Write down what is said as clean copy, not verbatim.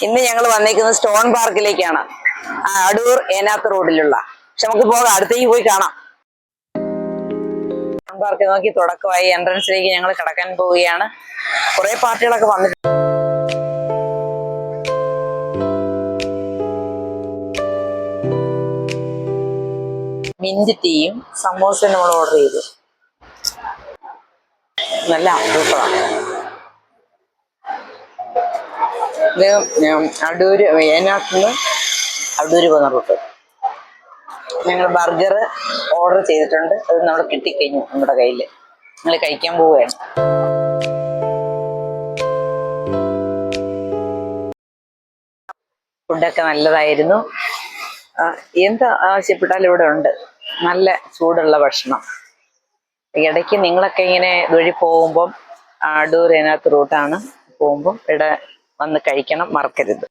ഇന്ന് ഞങ്ങൾ വന്നിരിക്കുന്നത് സ്റ്റോൺ പാർക്കിലേക്കാണ്. അടൂർ ഏനാത്ത് റോഡിലുള്ള. പക്ഷെ നമുക്ക് പോകാം, അടുത്തേക്ക് പോയി കാണാം. സ്റ്റോൺ പാർക്ക് നോക്കി തുടക്കമായി. എൻട്രൻസിലേക്ക് ഞങ്ങൾ കടക്കാൻ പോവുകയാണ്. കുറെ പാർട്ടികളൊക്കെ വന്നിട്ടുണ്ട്. മിന്റ് ടീയും സമോസയും നമ്മൾ ഓർഡർ ചെയ്തു. നല്ല സൂപ്പറാണ്. ഇത് അടൂര് ഏനാത്തുനിന്ന് അടൂര് പോകുന്ന റൂട്ട്. ഞങ്ങൾ ബർഗർ ഓർഡർ ചെയ്തിട്ടുണ്ട്. അത് നമ്മൾ കിട്ടിക്കഴിഞ്ഞു നമ്മുടെ കയ്യിൽ. ഞങ്ങൾ കഴിക്കാൻ പോവുകയാണ്. ഫുഡൊക്കെ നല്ലതായിരുന്നു. എന്ത് ആവശ്യപ്പെട്ടാലും ഇവിടെ ഉണ്ട്. നല്ല ചൂടുള്ള ഭക്ഷണം. ഇടയ്ക്ക് നിങ്ങളൊക്കെ ഇങ്ങനെ വഴി പോകുമ്പം അടൂർ ഏനാത്ത് റൂട്ടാണ് പോകുമ്പം ഇവിടെ വന്ന് കഴിക്കണം, മറക്കരുത്.